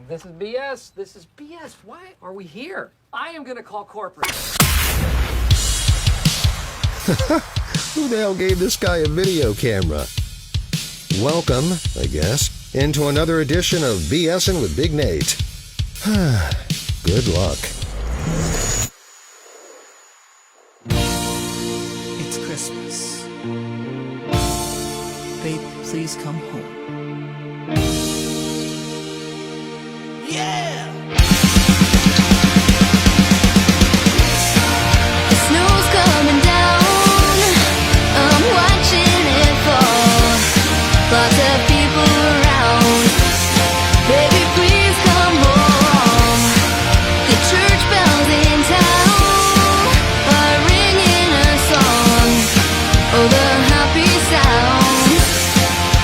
This is BS. This is BS. Why are we here? I am gonna call corporate. Who the hell gave this guy a video camera? Welcome, I guess, into another edition of BSing with Big Nate. Good luck. It's Christmas. Babe, please come home. Yeah! The snow's coming down. I'm watching it fall. Lots of people around. Baby, please come home. The church bells in town are ringing a song. Oh, the happy sounds.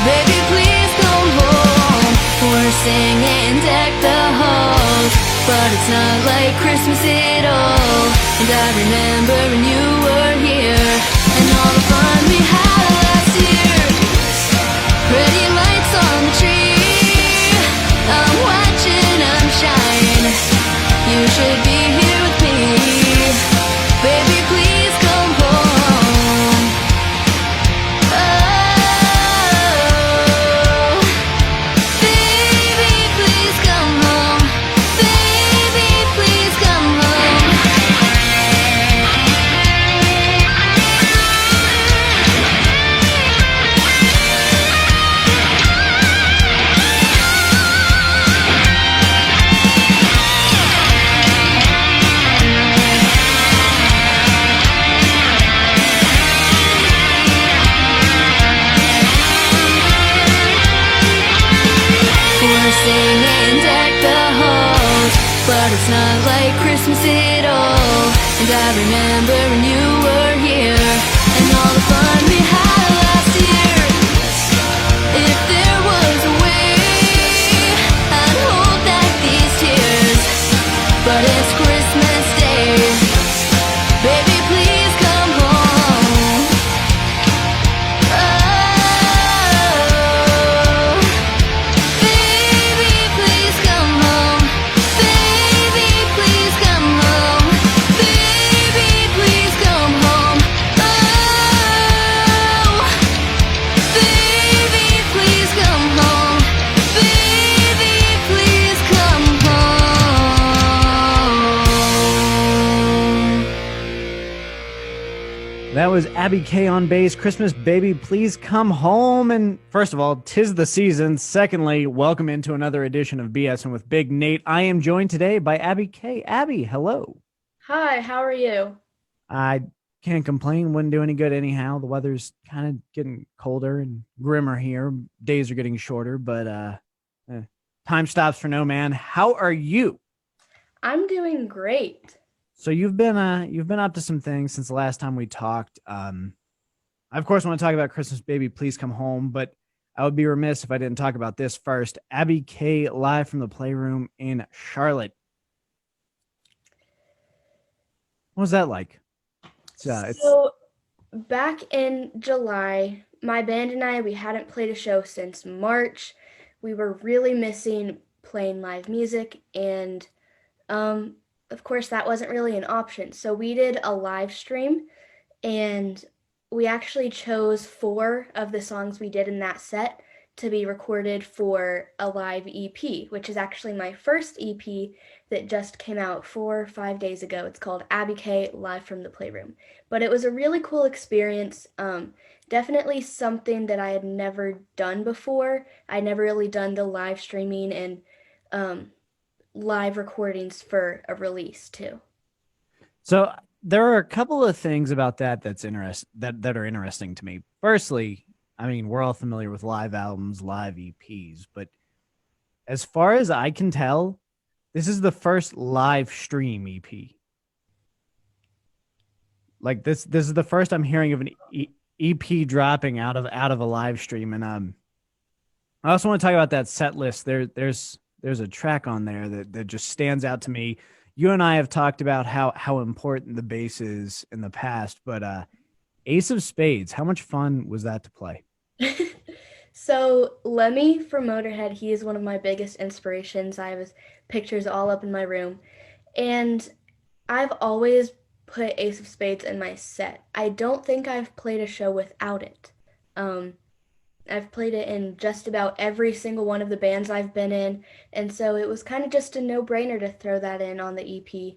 Baby, please come home. We're singing Deck the Halls, but it's not like Christmas at all. And I remember when you were here, and all the fun we had last year. Pretty lights on the tree, I'm watching them shine. You should be here with me. Baby, please come home. Oh, baby, please come home. Baby, please come home. We're singing Deck the Halls, but it's not like Christmas at all. And I remember when you were here, and all the fun we had last year. If there was a way, I'd hold back these tears. But it's Christmas Day. Baby, please come home. Oh, baby, please come home. Baby, please come home. Baby, please come home. Oh, baby, please come home. Baby, please come home. That was Abby K on bass. Christmas, baby, please come home. And first of all, 'tis the season. Secondly, welcome into another edition of BSing with Big Nate. I am joined today by Abby K. Abby, hello. Hi, how are you? I can't complain. Wouldn't do any good anyhow. The weather's kind of getting colder and grimmer here. Days are getting shorter, but time stops for no man. How are you? I'm doing great. So you've been up to some things since the last time we talked. I of course want to talk about Christmas, baby, please come home, but I would be remiss if I didn't talk about this first. Abby K live from the Playroom in Charlotte. What was that like? So back in July, my band and I, we hadn't played a show since March. We were really missing playing live music, and of course that wasn't really an option. So we did a live stream, and we actually chose 4 of the songs we did in that set to be recorded for a live EP, which is actually my first EP that just came out 4 or 5 days ago. It's called Abby K Live from the Playroom. But it was a really cool experience. Definitely something that I had never done before. I'd never really done the live streaming and live recordings for a release too. So there are a couple of things about that that are interesting to me. Firstly, I mean, we're all familiar with live albums, live EPs, but as far as I can tell, this is the first live stream EP. Like this is the first I'm hearing of an EP dropping out of a live stream. And I also want to talk about that set list. There's a track on there that just stands out to me. You and I have talked about how important the bass is in the past, but Ace of Spades, how much fun was that to play? So Lemmy from Motorhead, he is one of my biggest inspirations. I have his pictures all up in my room. And I've always put Ace of Spades in my set. I don't think I've played a show without it. Um, I've played it in just about every single one of the bands I've been in, and so it was kind of just a no-brainer to throw that in on the EP.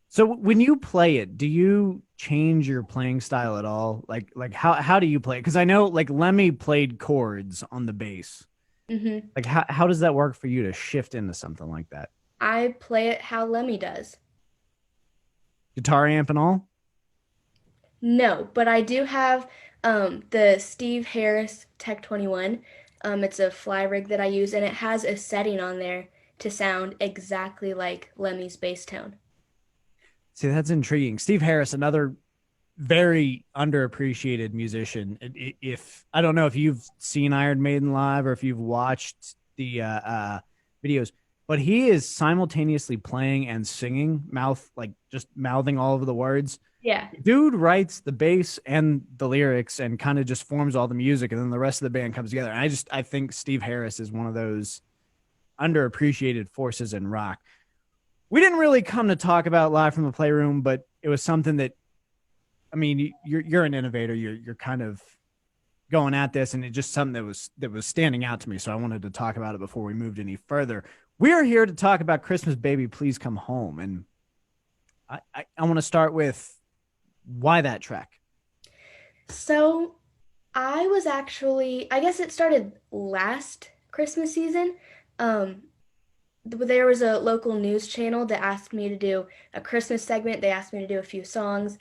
So when you play it, do you change your playing style at all? Like how do you play it? Because I know like Lemmy played chords on the bass. hmm Like how does that work for you to shift into something like that? I play it how Lemmy does. Guitar amp and all? No, but I do have the Steve Harris Tech 21. It's a fly rig that I use, and it has a setting on there to sound exactly like Lemmy's bass tone. See, that's intriguing. Steve Harris, another very underappreciated musician. If I don't know if you've seen Iron Maiden live or if you've watched the videos, but he is simultaneously playing and singing, like just mouthing all of the words. Yeah. Dude writes the bass and the lyrics and kind of just forms all the music, and then the rest of the band comes together. And I think Steve Harris is one of those underappreciated forces in rock. We didn't really come to talk about Live from the Playroom, but it was something that, I mean, you're an innovator. You're kind of going at this, and it's just something that was standing out to me. So I wanted to talk about it before we moved any further. We are here to talk about Christmas Baby, Please Come Home, and I want to start with why that track. So I was actually, I guess it started last Christmas season. Um, there was a local news channel that asked me to do a Christmas segment. They asked me to do a few songs,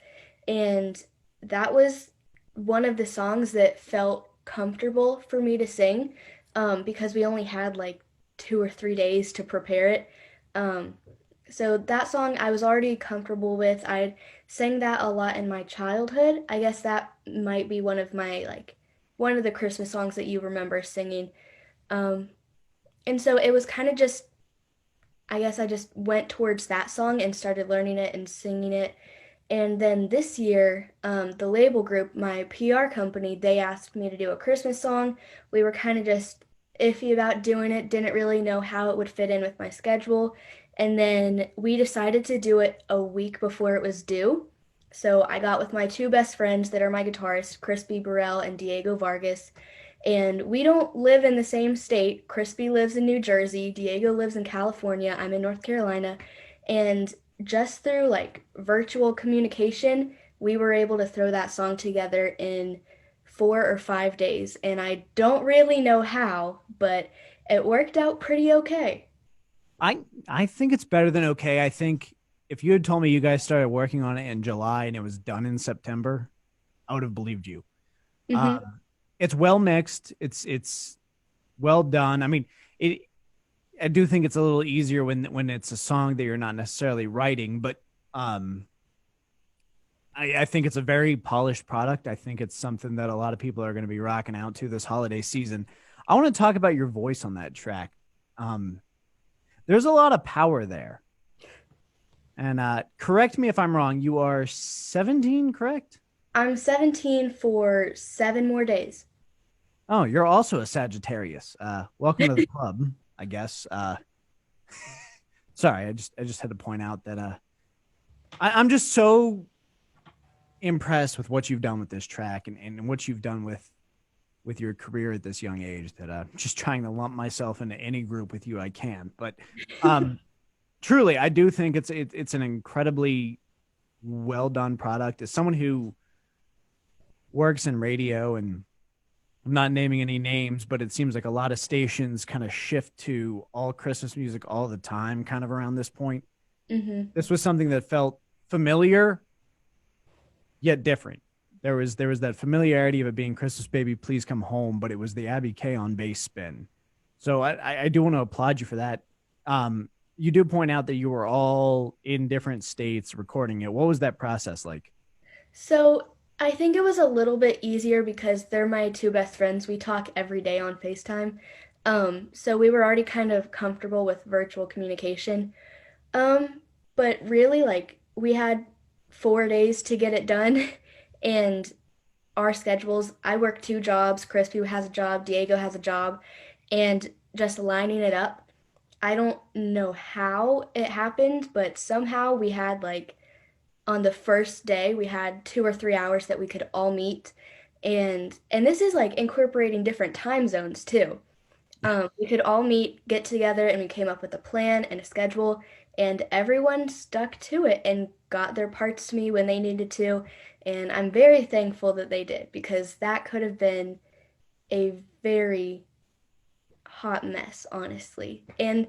and that was one of the songs that felt comfortable for me to sing, because we only had like 2 or 3 days to prepare it. Um, so that song I was already comfortable with. I sang that a lot in my childhood. I guess that might be one of the Christmas songs that you remember singing. Um, and so it was kind of just, I guess I just went towards that song and started learning it and singing it. And then this year, the label group, my PR company, they asked me to do a Christmas song. We were kind of just iffy about doing it, didn't really know how it would fit in with my schedule. And then we decided to do it a week before it was due. So I got with my two best friends that are my guitarists, Crispy Burrell and Diego Vargas. And we don't live in the same state. Crispy lives in New Jersey, Diego lives in California, I'm in North Carolina. And just through like virtual communication, we were able to throw that song together in 4 or 5 days. And I don't really know how, but it worked out pretty okay. I think it's better than okay. I think if you had told me you guys started working on it in July and it was done in September, I would have believed you. hmm It's well mixed. It's well done. I mean, it. I do think it's a little easier when it's a song that you're not necessarily writing, but I think it's a very polished product. I think it's something that a lot of people are going to be rocking out to this holiday season. I want to talk about your voice on that track. There's a lot of power there. And correct me if I'm wrong. You are 17, correct? I'm 17 for 7 more days. Oh, you're also a Sagittarius. Welcome to the club, I guess. Sorry, I just had to point out that I'm just so impressed with what you've done with this track and what you've done with your career at this young age that I'm just trying to lump myself into any group with you I can. But truly, I do think it's an incredibly well done product. As someone who works in radio, and I'm not naming any names, but it seems like a lot of stations kind of shift to all Christmas music all the time, kind of around this point. hmm This was something that felt familiar yet different. There was that familiarity of it being Christmas Baby, Please Come Home, but it was the Abby K on bass spin. So I do want to applaud you for that. You do point out that you were all in different states recording it. What was that process like? So I think it was a little bit easier because they're my two best friends. We talk every day on FaceTime. So we were already kind of comfortable with virtual communication. But really, like, we had 4 days to get it done. And our schedules, I work 2 jobs, Crispy has a job, Diego has a job, and just lining it up. I don't know how it happened, but somehow we had like on the first day we had 2 or 3 hours that we could all meet, and this is like incorporating different time zones too. We could all meet, get together, and we came up with a plan and a schedule, and everyone stuck to it and got their parts to me when they needed to. And I'm very thankful that they did because that could have been a very hot mess, honestly. And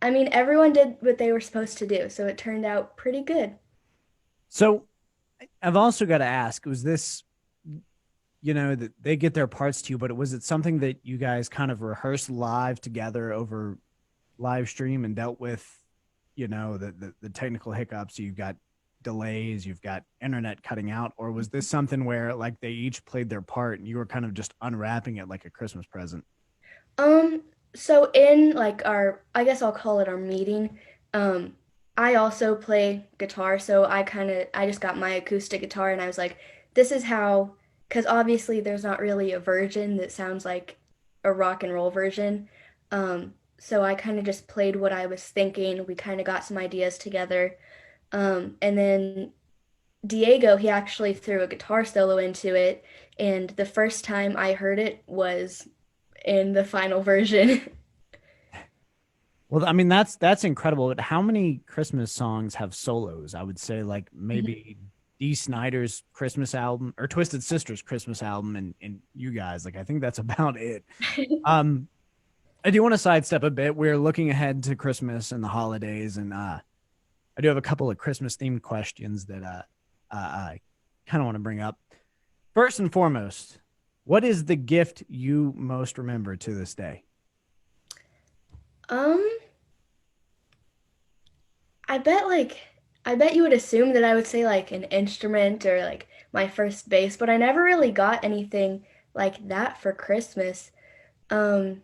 I mean, everyone did what they were supposed to do, so it turned out pretty good. So I've also got to ask, was this, that they get their parts to you, but was it something that you guys kind of rehearsed live together over live stream and dealt with, the technical hiccups? You've got delays, you've got internet cutting out, or was this something where like they each played their part and you were kind of just unwrapping it like a Christmas present? So in like I guess I'll call it our meeting, I also play guitar, so I just got my acoustic guitar and I was like, this is how, because obviously there's not really a version that sounds like a rock and roll version. So I kind of just played what I was thinking. We kind of got some ideas together. And then Diego, he actually threw a guitar solo into it, and the first time I heard it was in the final version. Well, I mean, that's incredible. But how many Christmas songs have solos? I would say like maybe Dee Snider's Christmas album or Twisted Sister's Christmas album, and you guys, like I think that's about it. I do want to sidestep a bit. We're looking ahead to Christmas and the holidays, and I do have a couple of Christmas themed questions that I kind of want to bring up. First and foremost, what is the gift you most remember to this day? Um, I bet you would assume that I would say like an instrument or like my first bass, but I never really got anything like that for Christmas. Um,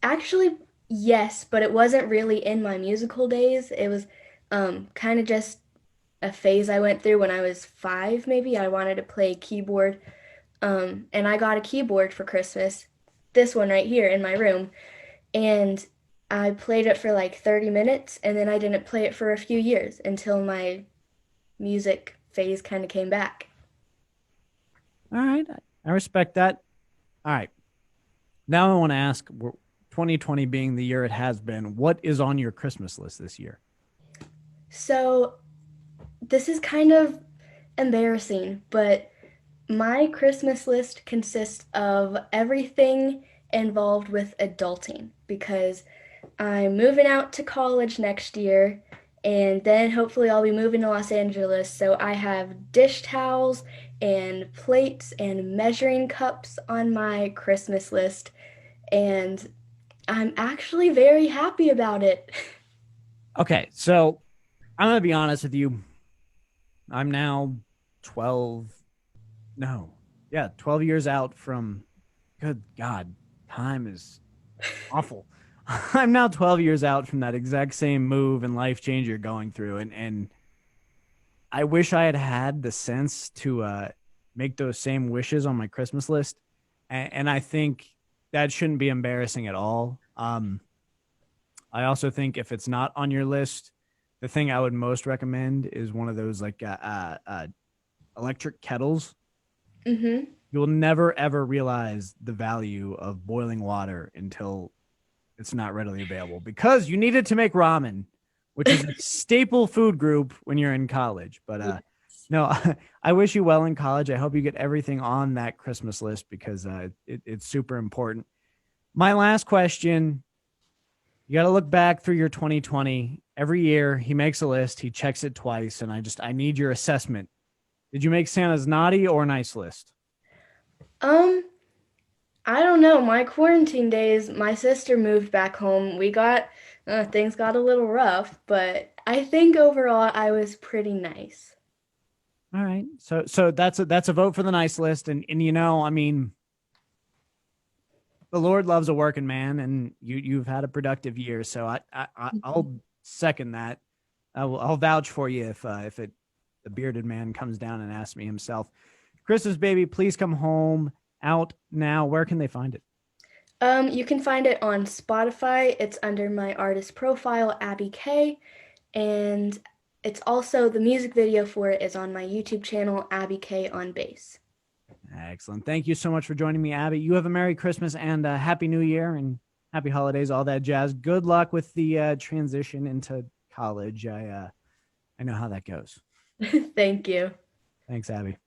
Actually, yes, but it wasn't really in my musical days. It was kind of just a phase I went through when I was 5, maybe. I wanted to play keyboard. And I got a keyboard for Christmas, this one right here in my room. And I played it for like 30 minutes, and then I didn't play it for a few years until my music phase kind of came back. All right, I respect that. All right, now I want to ask, 2020 being the year it has been, what is on your Christmas list this year? So this is kind of embarrassing, but my Christmas list consists of everything involved with adulting because I'm moving out to college next year, and then hopefully I'll be moving to Los Angeles. So I have dish towels and plates and measuring cups on my Christmas list, and I'm actually very happy about it. Okay, so I'm gonna be honest with you. I'm now 12. No, yeah, 12 years out from. Good God, time is awful. I'm now 12 years out from that exact same move and life change you're going through, and I wish I had had the sense to make those same wishes on my Christmas list, and I think that shouldn't be embarrassing at all. I also think if it's not on your list, the thing I would most recommend is one of those like electric kettles. Mm-hmm. You'll never ever realize the value of boiling water until it's not readily available because you need it to make ramen, which is a staple food group when you're in college. But no, I wish you well in college. I hope you get everything on that Christmas list because it's super important. My last question, you got to look back through your 2020. Every year he makes a list, he checks it twice, and I need your assessment. Did you make Santa's naughty or nice list? I don't know. My quarantine days, my sister moved back home. Things got a little rough, but I think overall I was pretty nice. All right. So that's a vote for the nice list. And I mean, the Lord loves a working man, and you've had a productive year. So I'll second that. I'll vouch for you if the bearded man comes down and asks me himself. Christmas Baby, Please Come Home, out now. Where can they find it? You can find it on Spotify. It's under my artist profile, Abby K. And it's also the music video for it is on my YouTube channel, Abby K on Bass. Excellent. Thank you so much for joining me, Abby. You have a Merry Christmas and a Happy New Year and Happy Holidays, all that jazz. Good luck with the transition into college. I know how that goes. Thank you. Thanks, Abby.